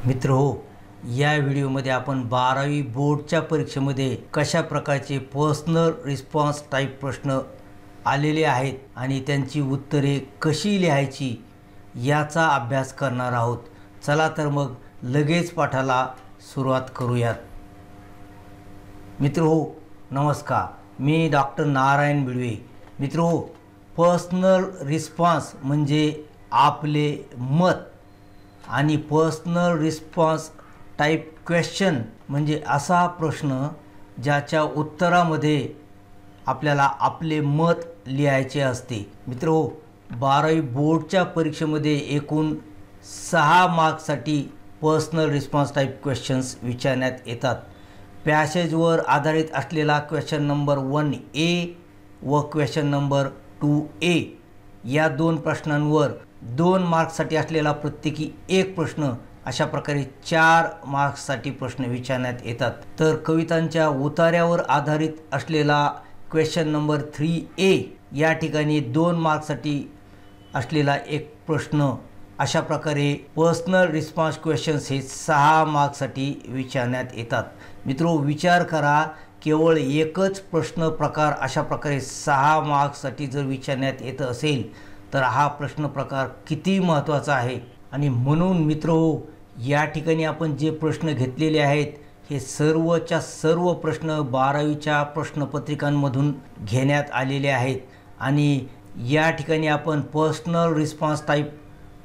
मित्रहो, या व्हिडिओमध्ये आपण 12वी बोर्डच्या परीक्षेमध्ये कशा प्रकारचे पर्सनल रिस्पॉन्स टाईप प्रश्न आलेले आहेत आणि त्यांची उत्तरे कशी लिहायची याचा अभ्यास करणार आहोत। चला तर मग लगेच पाठाला सुरुवात करूयात। मित्रहो नमस्कार, मी डॉक्टर नारायण बिडवे। मित्रहो, पर्सनल रिस्पॉन्स म्हणजे आपले मत आणि पर्सनल रिस्पॉन्स टाईप क्वेश्चन म्हणजे असा प्रश्न ज्याच्या उत्तरामध्ये आपल्याला आपले मत लिहायचे असते। मित्रहो, 12वी बोर्डच्या परीक्षेमध्ये एकूण 6 मार्क्ससाठी पर्सनल रिस्पॉन्स टाईप क्वेश्चन्स विचारण्यात येतात। पॅसेजवर आधारित असलेला क्वेश्चन नंबर 1A व क्वेश्चन नंबर 2A या दोन प्रश्नांवर 2 मार्क्ससाठी असलेला प्रत्येकी एक प्रश्न, अशा प्रकारे 4 मार्क्ससाठी प्रश्न विचारण्यात येतात। तर कवितांच्या उतार्यावर आधारित असलेला क्वेश्चन नंबर 3A या ठिकाणी 2 मार्क्ससाठी असलेला एक प्रश्न, अशा प्रकारे पर्सनल रिस्पॉन्स क्वेश्चन्स हे 6 मार्क्ससाठी विचारण्यात येतात। मित्रो, विचार करा, केवळ एकच प्रश्न प्रकार अशा प्रकारे 6 मार्क्ससाठी जर विचारण्यात येत असेल तर हा प्रश्न प्रकार किती महत्त्वाचा आहे। आणि म्हणून मित्रहो, या ठिकाणी आपण जे प्रश्न घेतलेले आहेत हे सर्वच्या सर्व प्रश्न 12वीच्या प्रश्नपत्रिकांमधून घेण्यात आलेले आहेत। आणि या ठिकाणी आपण पर्सनल रिस्पॉन्स टाईप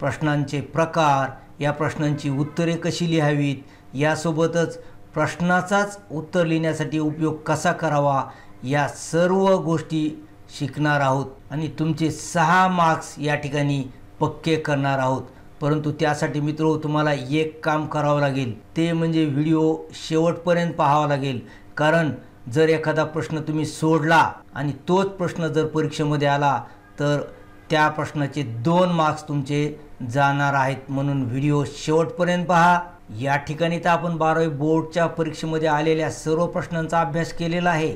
प्रश्नांचे प्रकार, या प्रश्नांची उत्तरे कशी लिहावीत, यासोबतच प्रश्नाचाच उत्तर लिहिण्यासाठी उपयोग कसा करावा, या सर्व गोष्टी शिकणार आहोत आणि तुमचे 6 मार्क्स या ठिकाणी पक्के करणार आहोत। परंतु त्यासाठी मित्रो तुम्हाला एक काम करावं लागेल, ते म्हणजे व्हिडिओ शेवटपर्यंत पाहावा लागेल। कारण जर एखादा प्रश्न तुम्ही सोडला आणि तोच प्रश्न जर परीक्षेमध्ये आला तर त्या प्रश्नाचे 2 मार्क्स तुमचे जाणार आहेत। म्हणून व्हिडिओ शेवटपर्यंत पहा। या ठिकाणी तर आपण 12वी बोर्डच्या परीक्षेमध्ये आलेल्या सर्व प्रश्नांचा अभ्यास केलेला आहे,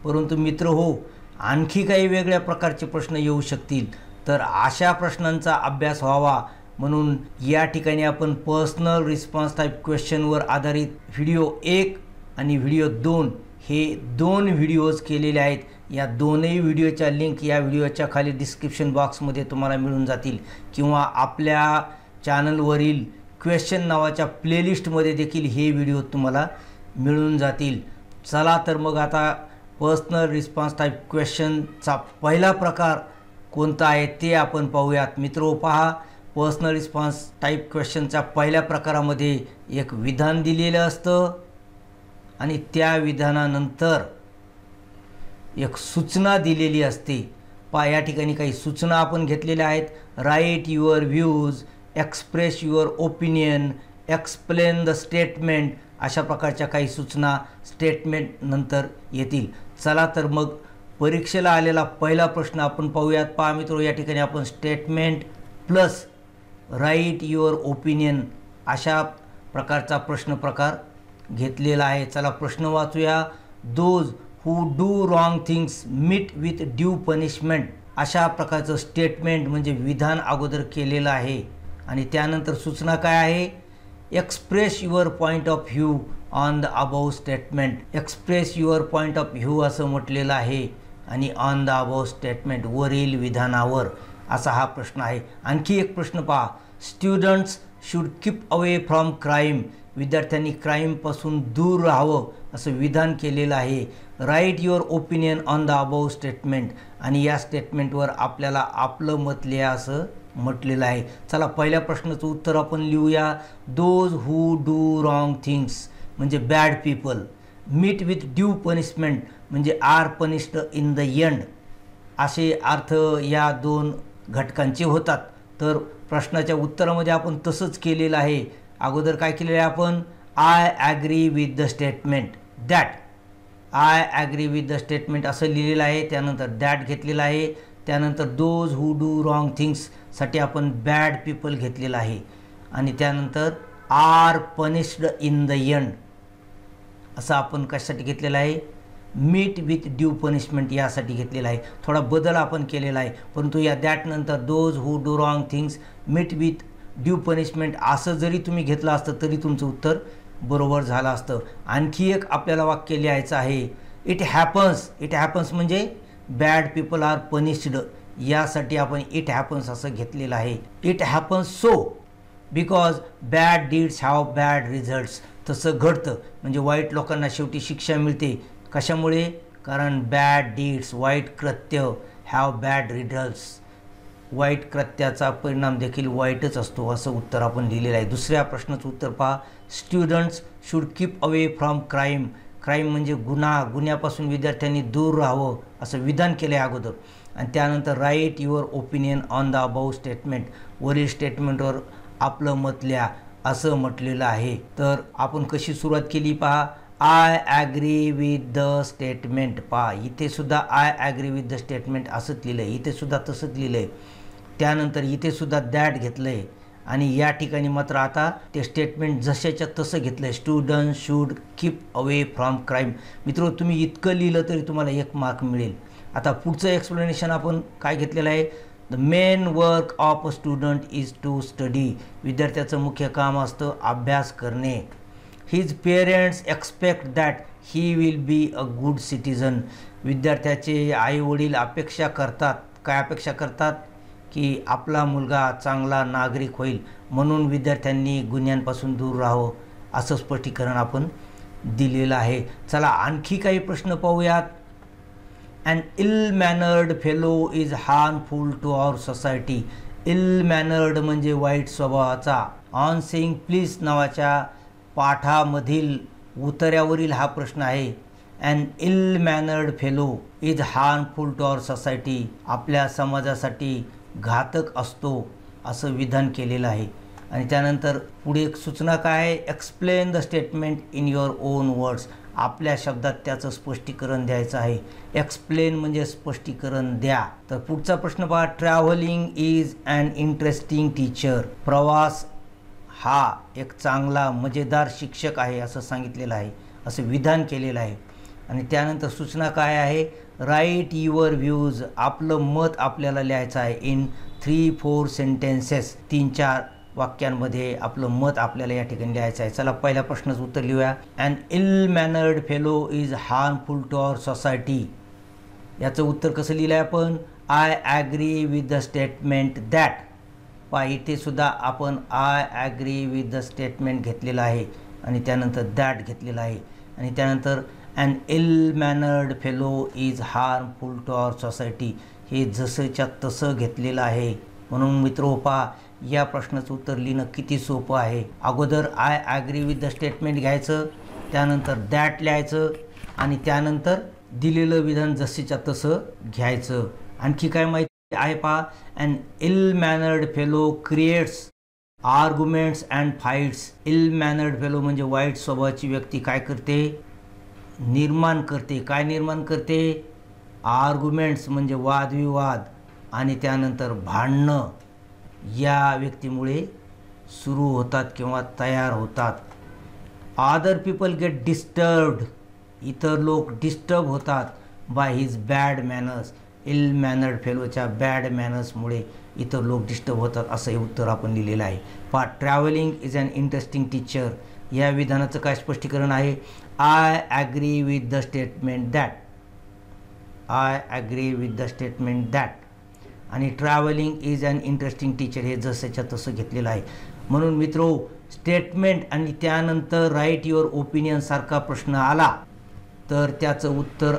परंतु मित्रहो आणखी काही वेगळ्या प्रकारचे प्रश्न येऊ शकतील, तर अशा प्रश्नांचा अभ्यास व्हावा म्हणून या ठिकाणी आपण पर्सनल रिस्पॉन्स टाईप क्वेश्चनवर आधारित व्हिडिओ 1 आणि व्हिडिओ 2 हे 2 व्हिडिओज केलेले आहेत। या दोनही व्हिडिओच्या लिंक या व्हिडिओच्या खाली डिस्क्रिप्शन बॉक्समध्ये तुम्हाला मिळून जातील, किंवा आपल्या चॅनलवरील क्वेश्चन नावाच्या प्लेलिस्टमध्ये देखील हे व्हिडिओ तुम्हाला मिळून जातील। चला तर मग आता पर्सनल रिस्पॉन्स टाईप क्वेश्चनचा पहिला प्रकार कोणता आहे ते आपण पाहूयात। मित्रो पहा, पर्सनल रिस्पॉन्स टाईप क्वेश्चनच्या पहिल्या प्रकारामध्ये एक विधान दिलेलं असतं आणि त्या विधानानंतर एक सूचना दिलेली असते। पहा, या ठिकाणी काही सूचना आपण घेतलेल्या आहेत। Write your views, express your opinion, explain the statement, अशा प्रकारच्या काही सूचना स्टेटमेंट नंतर येतील। चला तर मग परीक्षेला आलेला पहिला प्रश्न आपण पाहूयात। पहा मित्रो, या ठिकाणी आपण statement plus write your opinion अशा प्रकारचा प्रश्न प्रकार घेतलेला आहे। चला प्रश्न वाचूया। Those who do wrong things meet with due punishment, अशा प्रकारचं स्टेटमेंट म्हणजे विधान अगोदर केलेलं आहे। आणि त्यानंतर सूचना काय आहे? Express your point of view on the above statement, express your point of view असं म्हटलेलं आहे आणि ऑन द अबाव स्टेटमेंट वरील विधानावर, असा हा प्रश्न आहे। आणखी एक प्रश्न पहा, students should keep away from crime, विद्यार्थ्यांनी क्राईमपासून दूर राहावं असं विधान केलेलं आहे। Write your opinion on the above statement, आणि या स्टेटमेंटवर आपल्याला आपलं मत लिहा असं म्हटलेलं आहे। चला पहिल्या प्रश्नाचं उत्तर आपण लिहूया। Those who do wrong things म्हणजे bad people, meet with due punishment म्हणजे are punished in the end, असे अर्थ या 2 घटकांचे होतात। तर प्रश्नाच्या उत्तरामध्ये आपण तसंच केलेलं आहे। अगोदर काय केलेलं आहे आपण? I agree with the statement that, I agree with the statement असं लिहिलेलं आहे। त्यानंतर दॅट घेतलेलं आहे। त्यानंतर दोज हू डू रॉंग थिंग्ससाठी आपण बॅड पीपल घेतलेलं आहे। आणि त्यानंतर are punished in the end असं आपण कशासाठी घेतलेलं आहे? मीट विथ ड्यू पनिशमेंट यासाठी घेतलेला आहे। थोडा बदल आपण केलेला आहे, परंतु या दॅट नंतर those who do wrong things meet with due punishment असं जरी तुम्ही घेतलं असतं तरी तुमचं उत्तर बरोबर झालं असतं. आणखी एक आपल्याला वाक्य लिहायचं आहे. इट हॅपन्स म्हणजे बॅड पीपल आर पनिश्ड, यासाठी आपण इट हॅपन्स असं घेतलेलं आहे. It happens so because bad deeds have bad results. तसं घडतं म्हणजे वाईट लोकांना शेवटी शिक्षा मिळते. कशामुळे? कारण बॅड डीड्स, वाईट कृत्य, हॅव बॅड रिझल्ट्स, वाईट कृत्याचा परिणाम देखील वाईटच असतो, असं उत्तर आपण लिहिलेलं आहे. दुसऱ्या प्रश्नाचं उत्तर पहा. Students should keep away from crime. Crime म्हणजे गुन्ह्यापासून विद्यार्थ्यांनी दूर राहावं असं विधान केलं आहे अगोदर. आणि त्यानंतर write your opinion on the above statement. वरील स्टेटमेंटवर आपलं मत लिहा असं म्हटलेलं आहे. तर आपण कशी सुरुवात केली पहा. I agree with the statement. पहा इथे सुद्धा I agree with the statement असंच लिहिलं आहे, इथे सुद्धा तसंच लिहिलं आहे. त्यानंतर इथे सुद्धा दॅट घेतलं आहे आणि या ठिकाणी मात्र आता ते स्टेटमेंट जशाच्या तसं घेतलं आहे. Student should keep away from crime. मित्र तुम्ही इतकं लिहिलं तरी तुम्हाला 1 मार्क मिळेल. आता पुढचं एक्सप्लेनेशन आपण काय घेतलेलं आहे. The main work of a student is to study. विद्यार्थ्याचं मुख्य काम असतं अभ्यास करणे. His parents expect that he will be a good citizen. विद्यार्थ्याचे आईवडील अपेक्षा करतात. काय अपेक्षा करतात? की आपला मुलगा चांगला नागरिक होईल, म्हणून विद्यार्थ्यांनी गुन्ह्यांपासून दूर राहावं असं स्पष्टीकरण आपण दिलेलं आहे. चला आणखी काही प्रश्न पाहूयात. An ill-mannered fellow is harmful to our society. Ill-mannered म्हणजे वाईट स्वभावाचा. ऑन सेईंग प्लीज नावाच्या पाठामधील उतऱ्यावरील हा प्रश्न आहे. An ill-mannered fellow is harmful to our society. आपल्या समाजासाठी घातक असतो असं विधान केलेलं आहे. आणि त्यानंतर पुढे एक सूचना काय आहे. Explain the statement in your own words. आपल्या शब्दात त्याचं स्पष्टीकरण द्यायचं आहे. एक्सप्लेन म्हणजे स्पष्टीकरण द्या. तर पुढचा प्रश्न पहा. Travelling is an interesting teacher. प्रवास हा एक चांगला मजेदार शिक्षक आहे असं सांगितलेलं आहे, असं विधान केलेलं आहे. आणि त्यानंतर सूचना काय आहे. Write your views. आपलं मत आपल्याला लिहायचं आहे इन 3-4 सेंटेन्सेस. 3-4 वाक्यांमध्ये आपलं मत आपल्याला या ठिकाणी लिहायचं आहे. चला पहिल्या प्रश्नाचं उत्तर लिहूया. An ill mannered fellow is harmful to our society. याचं उत्तर कसं लिहिलं आहे आपण. I agree with the statement that. पहा इथे सुद्धा आपण I agree with the statement घेतलेलं आहे आणि त्यानंतर दॅट घेतलेलं आहे. आणि त्यानंतर an ill mannered fellow is harmful to our society हे जसंच्या तसं घेतलेलं आहे. म्हणून मित्रो पहा या प्रश्नाचं उत्तर लिहिणं किती सोपं आहे. अगोदर I agree with the statement घ्यायचं, त्यानंतर दॅट लिहायचं आणि त्यानंतर दिलेलं विधान जसेच्या तसं घ्यायचं. आणखी काय माहिती आहे पहा. An ill mannered fellow creates arguments and fights. Ill mannered fellow म्हणजे वाईट स्वभावाची व्यक्ती काय करते. निर्माण करते. काय निर्माण करते. आर्ग्युमेंट्स म्हणजे वादविवाद आणि त्यानंतर भांडणं या व्यक्तीमुळे सुरू होतात किंवा तयार होतात. Other people get disturbed. इतर लोक डिस्टर्ब होतात by his bad manners. Ill mannered फेलोच्या बॅड मॅनर्समुळे इतर लोक डिस्टर्ब होतात असं हे उत्तर आपण लिहिलेलं आहे. पहा travelling is an interesting teacher या विधानाचं काय स्पष्टीकरण आहे. I agree with the statement that. I agree with the statement that. आणि travelling is an interesting teacher हे जसंच्या तसं घेतलेलं आहे. म्हणून मित्रो स्टेटमेंट आणि त्यानंतर राईट युअर ओपिनियन सारखा प्रश्न आला तर त्याचं उत्तर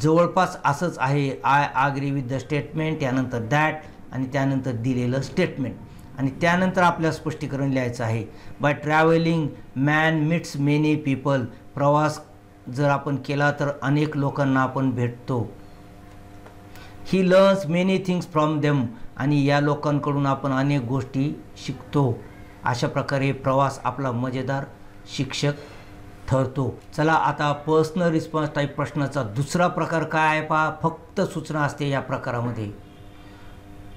जवळपास असंच आहे. I agree with the statement, त्यानंतर दॅट आणि त्यानंतर दिलेलं स्टेटमेंट आणि त्यानंतर आपल्याला स्पष्टीकरण लिहायचं आहे. By travelling man meets many people. प्रवास जर आपण केला तर अनेक लोकांना आपण भेटतो. He learns many things from them. आणि या लोकांकडून आपण अनेक गोष्टी शिकतो. अशा प्रकारे प्रवास आपला मजेदार शिक्षक ठरतो. चला आता पर्सनल रिस्पॉन्स टाईप प्रश्नाचा दुसरा प्रकार काय आहे पहा. फक्त सूचना असते या प्रकारामध्ये.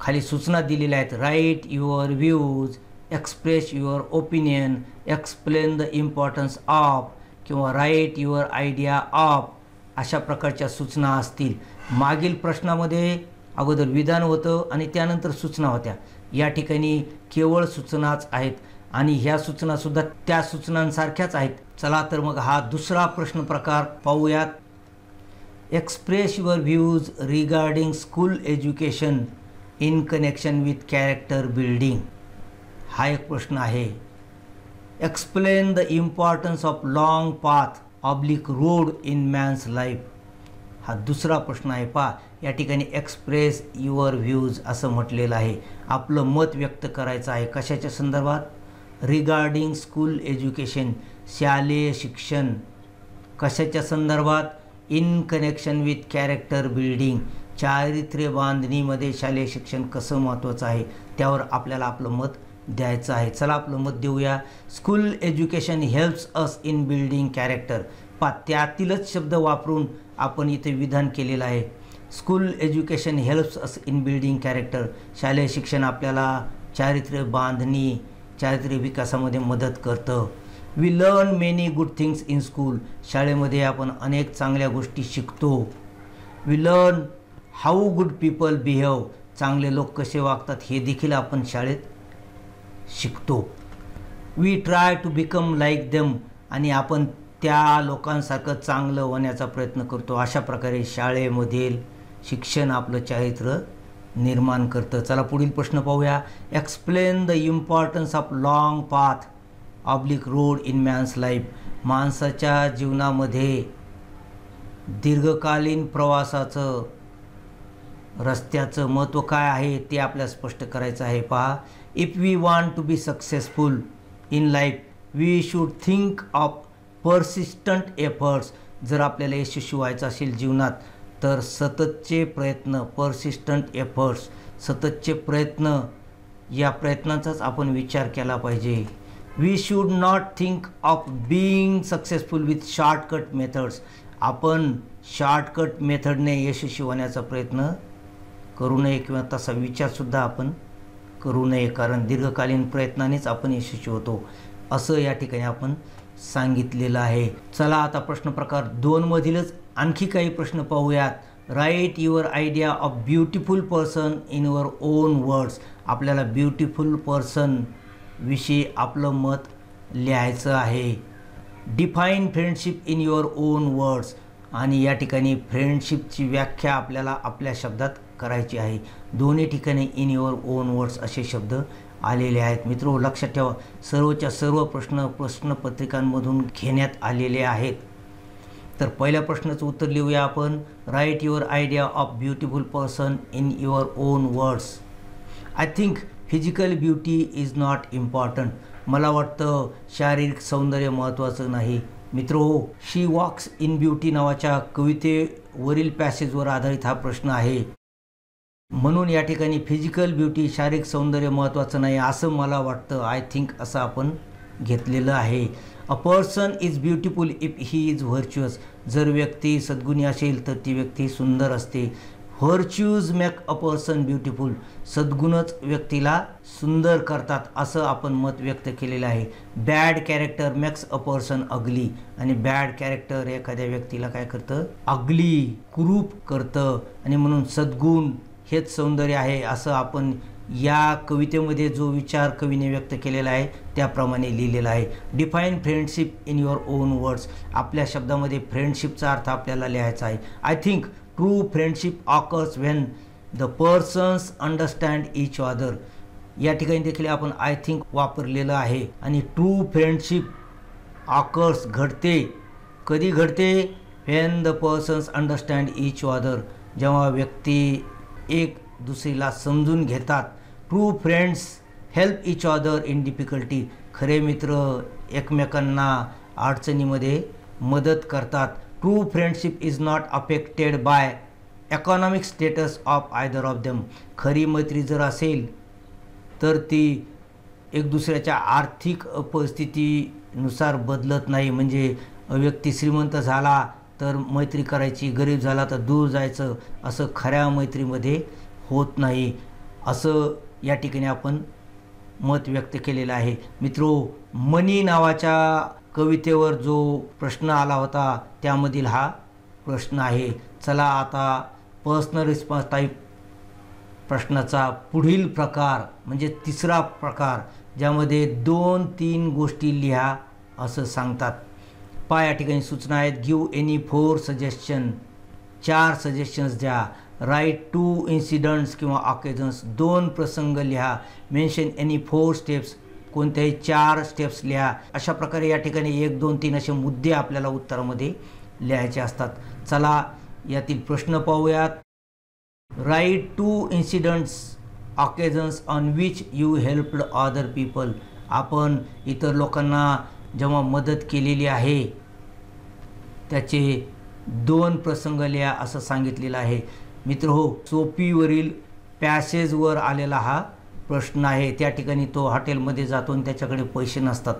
खाली सूचना दिलेल्या आहेत. Write your views, express your opinion, explain the importance of किंवा राईट युअर आयडिया ऑफ अशा प्रकारच्या सूचना असतील. मागील प्रश्नामध्ये अगोदर विधान होतं आणि त्यानंतर सूचना होत्या. या ठिकाणी केवळ सूचनाच आहेत आणि ह्या सूचनासुद्धा त्या सूचनांसारख्याच आहेत. चला तर मग हा दुसरा प्रश्न प्रकार पाहूयात. Express your views regarding school education in connection with character building. हा एक प्रश्न आहे. Explain the importance of long path oblique road in man's life. हा दुसरा प्रश्न आहे. पहा या ठिकाणी एक्सप्रेस युअर व्ह्यूज असं म्हटलेलं आहे. आपलं मत व्यक्त करायचं आहे. कशाच्या संदर्भात? रिगार्डिंग स्कूल एज्युकेशन, शालेय शिक्षण. कशाच्या संदर्भात? In connection with character building, चारित्र्य बांधणीमध्ये शालेय शिक्षण कसं महत्त्वाचं आहे त्यावर आपल्याला आपलं मत द्यायचं आहे. चला आपलं मत देऊया. School education helps us in building character. त्यातीलच शब्द वापरून आपण इथे विधान केलेलं आहे. School education helps us in building character. शालेय शिक्षण आपल्याला चारित्र्य बांधणी, चारित्र्य विकासामध्ये मदत करतं. We learn many good things in school. शाळेमध्ये आपण अनेक चांगल्या गोष्टी शिकतो. We learn how good people behave. चांगले लोक कसे वागतात हे देखील आपण शाळेत शिकतो. We try to become like them. आणि आपण त्या लोकांसारखं चांगलं होण्याचा प्रयत्न करतो. अशा प्रकारे शाळेमधील शिक्षण आपलं चारित्र्य निर्माण करतं. चला पुढील प्रश्न पाहूया. Explain the importance of long path oblique road in man's life. माणसाच्या जीवनामध्ये दीर्घकालीन प्रवासाचं, रस्त्याचं महत्त्व काय आहे ते आपल्याला स्पष्ट करायचं आहे. पहा, if we want to be successful in life we should think of persistent efforts. जर आपल्याला यशस्वी व्हायचं असेल जीवनात तर सततचे प्रयत्न, पर्सिस्टंट एफर्ट्स, सततचे प्रयत्न, या प्रयत्नांचाच आपण विचार केला पाहिजे. We should not think of being successful with shortcut methods. आपण शॉर्टकट मेथडने यशस्वी होण्याचा प्रयत्न करू नये किंवा तसा विचारसुद्धा आपण करू नये, कारण दीर्घकालीन प्रयत्नानेच आपण यशस्वी होतो असं या ठिकाणी आपण सांगितलेलं आहे. चला आता प्रश्न प्रकार 2 मधीलच आणखी काही प्रश्न पाहूयात. Write your idea of beautiful person in your own words. आपल्याला ब्युटिफुल पर्सन विषयी आपलं मत लिहायचं आहे. Define friendship in your own words. आणि या ठिकाणी फ्रेंडशिपची व्याख्या आपल्याला आपल्या शब्दात करायची आहे. दोन्ही ठिकाणी इन युअर ओन वर्ड्स असे शब्द आलेले आहेत. मित्रो लक्षात ठेवा, सर्वच्या सर्व प्रश्न प्रश्नपत्रिकांमधून घेण्यात आलेले आहेत. तर पहिल्या प्रश्नाचं उत्तर लिहूया आपण. Write your idea of beautiful person in your own words. I think physical beauty is not important. मला वाटतं शारीरिक सौंदर्य महत्त्वाचं नाही. मित्रो, शी वॉक्स इन ब्युटी नावाच्या कवितेवरील पॅसेजवर आधारित हा प्रश्न आहे. म्हणून या ठिकाणी फिजिकल ब्युटी, शारीरिक सौंदर्य महत्त्वाचं नाही असं मला वाटतं. आय थिंक असं आपण घेतलेलं आहे. A person is beautiful if he is virtuous. जर व्यक्ती सद्गुणी असेल तर ती व्यक्ती सुंदर असते. Virtues make a person beautiful. सद्गुणच व्यक्तीला सुंदर करतात असं आपण मत व्यक्त केलेलं आहे. Bad character makes a person ugly. आणि बॅड कॅरेक्टर एखाद्या व्यक्तीला काय करतं? अगली, कुरूप करतं. आणि म्हणून सद्गुण हेच सौंदर्य आहे असं आपण या कवितेमध्ये जो विचार कवीने व्यक्त केलेला आहे त्याप्रमाणे लिहिलेला आहे. Define friendship in your own words. आपल्या शब्दामध्ये फ्रेंडशिपचा अर्थ आपल्याला लिहायचा आहे. I think true friendship occurs when the persons understand each other. या ठिकाणी देखील आपण आय थिंक वापरलेलं आहे. आणि ट्रू फ्रेंडशिप ऑकर्स घडते. कधी घडते? When the persons understand each other. जेव्हा व्यक्ती एक दुसरीला समजून घेतात. True friends help each other in difficulty. खरे मित्र एकमेकांना अडचणीमध्ये मदत करतात. True friendship is not affected by economic status of either of them. खरी मैत्री जर असेल तर ती एक दुसऱ्याच्या आर्थिक परिस्थितीनुसार बदलत नाही. म्हणजे व्यक्ती श्रीमंत झाला तर मैत्री करायची, गरीब झाला तर दूर जायचं, असं खऱ्या मैत्रीमध्ये होत नाही असं या ठिकाणी आपण मत व्यक्त केलेलं आहे. मित्रो, मनी नावाच्या कवितेवर जो प्रश्न आला होता त्यामधील हा प्रश्न आहे. चला आता पर्सनल रिस्पॉन्स टाईप प्रश्नाचा पुढील प्रकार म्हणजे तिसरा प्रकार, ज्यामध्ये 2-3 गोष्टी लिहा असं सांगतात. या ठिकाणी सूचना आहेत. गिव्ह एनी 4 सजेशन, 4 सजेशन्स द्या. राईट 2 इन्सिडंट्स किंवा ऑकेजन्स, 2 प्रसंग लिहा. मेन्शन एनी 4 स्टेप्स, कोणत्याही 4 स्टेप्स लिहा. अशा प्रकारे या ठिकाणी 1, 2, 3 असे मुद्दे आपल्याला उत्तरामध्ये लिहायचे असतात. चला यातील प्रश्न पाहूयात. Write 2 incidents occasions on which you helped other people. आपण इतर लोकांना जेव्हा मदत केलेली आहे त्याचे 2 प्रसंग लिहा असं सांगितलेलं आहे. मित्रहो, सोपीवरील पॅसेजवर आलेला हा प्रश्न आहे. त्या ठिकाणी तो हॉटेलमध्ये जातो आणि त्याच्याकडे पैसे नसतात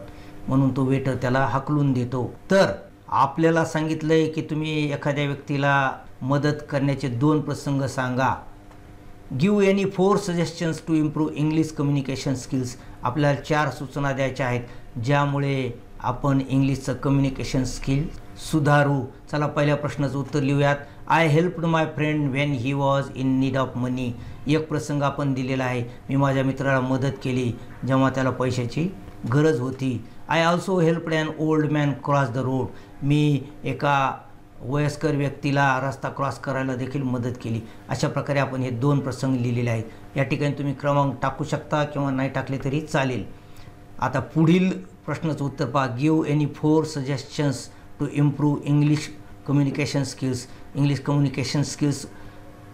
म्हणून तो वेटर त्याला हाकलून देतो. तर आपल्याला सांगितलं आहे की तुम्ही एखाद्या व्यक्तीला मदत करण्याचे 2 प्रसंग सांगा. Give any 4 suggestions to improve English communication skills. आपल्याला 4 सूचना द्यायच्या आहेत ज्यामुळे आपण इंग्लिशचं कम्युनिकेशन स्किल सुधारू. चला पहिल्या प्रश्नाचं उत्तर लिहूयात. I helped my friend when he was in need of money. एक प्रसंग आपण दिलेला आहे. मी माझ्या मित्राला मदत केली जेव्हा त्याला पैशाची गरज होती. I also helped an old man cross the road. मी एका वयस्कर व्यक्तीला रस्ता क्रॉस करायला देखील मदत केली. अशा प्रकारे आपण हे 2 प्रसंग लिहिलेले आहेत. या ठिकाणी तुम्ही क्रमांक टाकू शकता किंवा नाही टाकले तरी चालेल. आता पुढील प्रश्नाचं उत्तर पहा. Give any 4 suggestions to improve English communication skills. English communication skills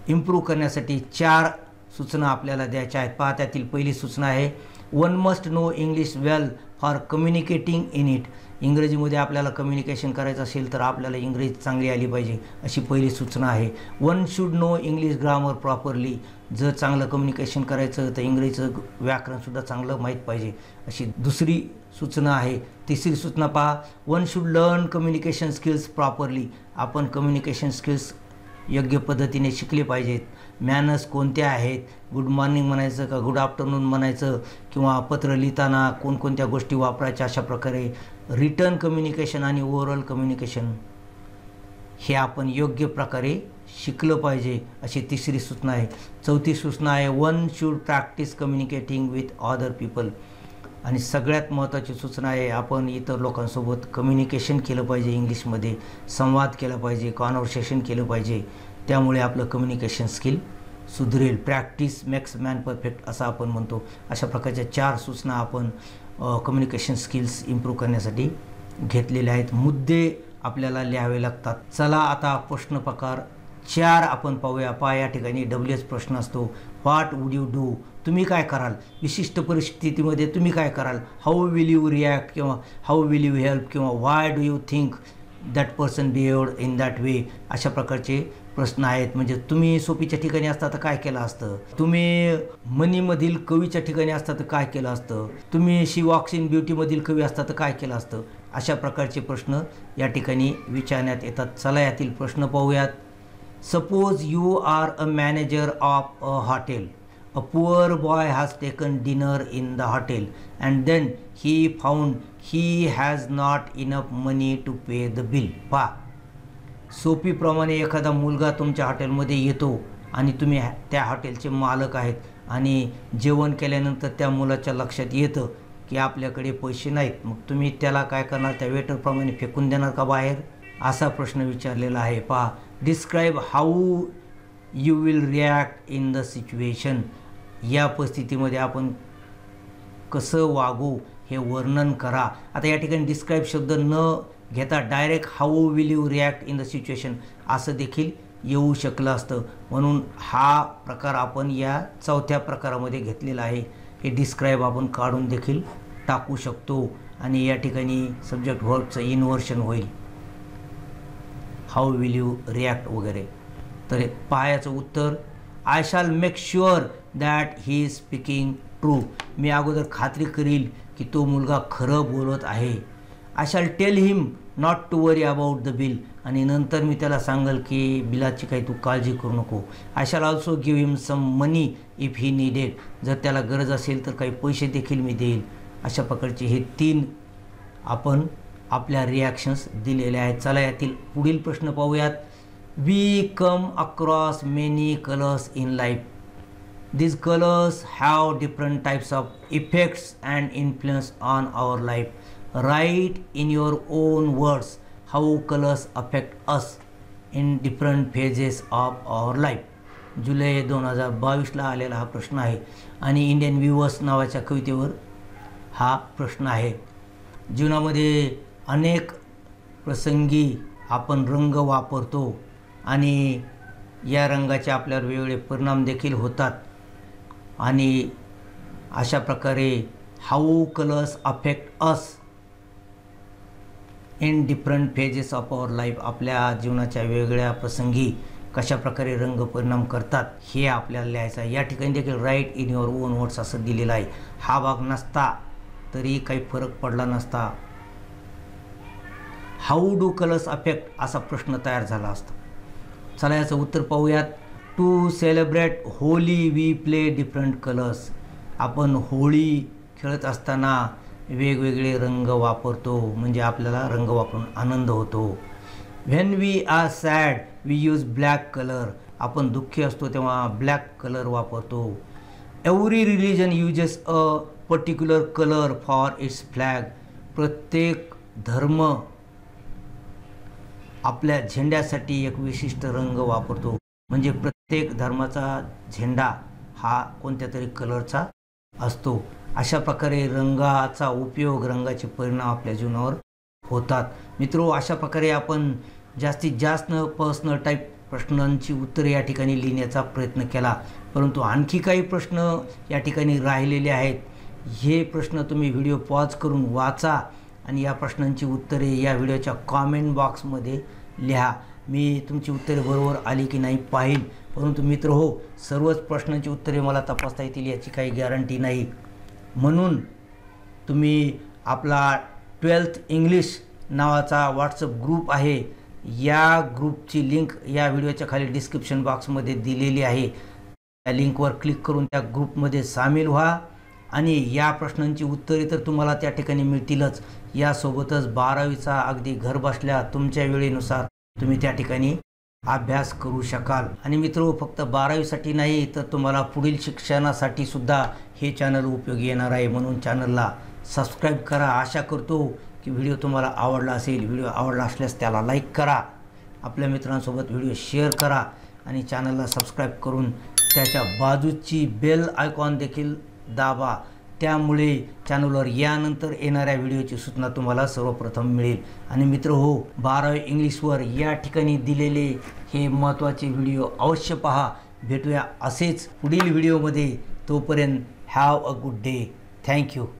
improve करण्यासाठी 4 सूचना आपल्याला द्यायच्या आहेत. पहा त्यातील पहिली सूचना आहे. One must know English well for communicating in it. इंग्रजीमध्ये आपल्याला कम्युनिकेशन करायचं असेल तर आपल्याला इंग्रजी चांगली आली पाहिजे अशी पहिली सूचना आहे. One should know English grammar properly. जर चांगलं कम्युनिकेशन करायचं तर इंग्रजीचं व्याकरणसुद्धा चांगलं माहीत पाहिजे अशी दुसरी सूचना आहे. तिसरी सूचना पहा. One should learn communication skills properly. आपण कम्युनिकेशन स्किल्स योग्य पद्धतीने शिकले पाहिजेत. मॅनर्स कोणत्या आहेत, गुड मॉर्निंग म्हणायचं का गुड आफ्टरनून म्हणायचं किंवा पत्र लिहिताना कोणकोणत्या गोष्टी वापरायच्या, अशा प्रकारे रिटर्न कम्युनिकेशन आणि ओरल कम्युनिकेशन हे आपण योग्य प्रकारे शिकलं पाहिजे अशी तिसरी सूचना आहे. चौथी सूचना आहे. One should practice communicating with other people. आणि सगळ्यात महत्त्वाची सूचना आहे आपण इतर लोकांसोबत कम्युनिकेशन केलं पाहिजे. इंग्लिशमध्ये संवाद केला पाहिजे, कॉन्व्हर्सेशन केलं पाहिजे. त्यामुळे आपलं कम्युनिकेशन स्किल सुधरेल. प्रॅक्टिस मेक्स मॅन परफेक्ट असं आपण म्हणतो. अशा प्रकारच्या 4 सूचना आपण कम्युनिकेशन स्किल्स इम्प्रूव्ह करण्यासाठी घेतलेल्या आहेत. मुद्दे आपल्याला लिहावे लागतात. चला आता प्रश्न प्रकार 4 आपण पाहूया. या ठिकाणी WH प्रश्न असतो. What would you do. तुम्ही काय कराल विशिष्ट परिस्थितीमध्ये, तुम्ही काय कराल. हाऊ विल यू रिॲक्ट किंवा हाऊ विल यू हेल्प किंवा why do you think that person behaved in that way. अशा प्रकारचे प्रश्न आहेत. म्हणजे तुम्ही सोपीच्या ठिकाणी असता तर काय केलं असतं, तुम्ही मनीमधील कवीच्या ठिकाणी असता तर काय केलं असतं, तुम्ही शी वॉक्स इन ब्युटीमधील कवी असता तर काय केलं असतं. अशा प्रकारचे प्रश्न या ठिकाणी विचारण्यात येतात. चला यातील प्रश्न पाहूयात. Suppose you are a manager of a hotel. A poor boy has taken dinner in the hotel and then he found he has not enough money to pay the bill. पहा, सोपीप्रमाणे एखादा मुलगा तुमच्या हॉटेलमध्ये येतो आणि तुम्ही त्या हॉटेलचे मालक आहेत आणि जेवण केल्यानंतर त्या मुलाच्या लक्षात येतं की आपल्याकडे पैसे नाहीत. मग तुम्ही त्याला काय करणार, त्या वेटरप्रमाणे फेकून देणार का बाहेर, असा प्रश्न विचारलेला आहे. पहा, describe how you will react in the situation. या परिस्थितीमध्ये आपण कसं वागू हे वर्णन करा. आता या ठिकाणी डिस्क्राईब शब्द न घेता direct how will you react in the situation असं देखील येऊ शकलं असतं. म्हणून हा प्रकार आपण या 4थ्या प्रकारामध्ये घेतलेला आहे. हे डिस्क्राईब आपण काढून देखील टाकू शकतो आणि या ठिकाणी सब्जेक्ट व्हर्बचं इन्व्हर्शन होईल, हाऊ विल यू रिॲक्ट वगैरे. तर पाहायचं उत्तर. I shall make sure that he is speaking true. मी अगोदर खात्री करील की तो मुलगा खरं बोलत आहे. I shall tell him not to worry about the bill. आणि नंतर मी त्याला सांगेल की बिलाची काही तू काळजी करू नको. I shall also give him some money if he needed. जर त्याला गरज असेल तर काही पैसे देखील मी देईल. अशा प्रकारचे हे 3 आपण आपल्या रिॲक्शन्स दिलेल्या आहेत. चला यातील पुढील प्रश्न पाहूयात. We come across many colours in life. These colors have different types of effects and influence on our life. Write in your own words how colors affect us in different phases of our life. जुलै 2022ला आलेला हा प्रश्न आहे आणि Indian viewers नावाच्या कवितेवर हा प्रश्न आहे. जीवनामध्ये अनेक प्रसंगी आपण रंग वापरतो आणि या रंगाचे आपल्यावर वेगवेगळे परिणाम देखील होतात आणि अशा प्रकारे how colours affect us in different phases of our life. आपल्या जीवनाच्या वेगवेगळ्या प्रसंगी कशा प्रकारे रंग परिणाम करतात हे आपल्याला लिहायचं आहे. या ठिकाणी देखील write in your own words असं दिलेलं आहे. हा भाग नसता तरी काही फरक पडला नसता. हाऊ डू कलर्स अफेक्ट असा प्रश्न तयार झाला असता. चला याचं उत्तर पाहूयात. To celebrate Holi we play different colours. आपण होळी खेळत असताना वेगवेगळे रंग वापरतो म्हणजे आपल्याला रंग वापरून आनंद होतो. When we are sad we use black colour. आपण दुःखी असतो तेव्हा ब्लॅक कलर वापरतो. Every religion uses a particular colour for its flag. प्रत्येक धर्म आपल्या झेंड्यासाठी एक विशिष्ट रंग वापरतो म्हणजे प्रत्येक धर्माचा झेंडा हा कोणत्या तरी कलरचा असतो. अशा प्रकारे रंगाचा उपयोग, रंगाचे परिणाम आपल्या जीवनावर होतात. मित्रो, अशा प्रकारे आपण जास्तीत जास्त पर्सनल टाईप प्रश्नांची उत्तरे या ठिकाणी लिहिण्याचा प्रयत्न केला, परंतु आणखी काही प्रश्न या ठिकाणी राहिलेले आहेत. हे प्रश्न तुम्ही व्हिडिओ पॉज करून वाचा आणि या प्रश्नांची उत्तरे या व्हिडिओच्या कॉमेंट बॉक्समध्ये लिहा. मी तुमची उत्तरे बरोबर आली की नाही पाहील, परंतु मित्र हो, सर्वच प्रश्नांची उत्तरे मला तपासता येतील याची काही गॅरंटी नाही. म्हणून तुम्ही आपला 12th इंग्लिश नावाचा व्हॉट्सअप ग्रुप आहे, या ग्रुपची लिंक या व्हिडिओच्या खाली डिस्क्रिप्शन बॉक्समध्ये दिलेली आहे. त्या लिंकवर क्लिक करून त्या ग्रुपमध्ये सामील व्हा आणि या प्रश्नांची उत्तरे तर तुम्हाला त्या ठिकाणी मिळतीलच, यासोबतच 12वीचा अगदी घर बसल्या तुमच्या वेळेनुसार तुम्ही त्या ठिकाणी अभ्यास करू शकाल. आणि मित्रो, फक्त 12वीसाठी नाही तर तुम्हाला पुढील शिक्षणासाठी सुद्धा हे चॅनल उपयोगी येणार आहे. म्हणून चॅनलला सबस्क्राईब करा. आशा करतो की व्हिडिओ तुम्हाला आवडला असेल. व्हिडिओ आवडला असल्यास त्याला लाईक करा, आपल्या मित्रांसोबत व्हिडिओ शेअर करा आणि चॅनलला सबस्क्राईब करून त्याच्या बाजूची बेल आयकॉन देखील दाबा. त्यामुळे चॅनलवर यानंतर येणाऱ्या व्हिडिओची सूचना तुम्हाला सर्वप्रथम मिळेल. आणि मित्र हो, 12वी इंग्लिशवर या ठिकाणी दिलेले हे महत्त्वाचे व्हिडिओ अवश्य पहा. भेटूया असेच पुढील व्हिडिओमध्ये. तोपर्यंत have a good day. Thank you.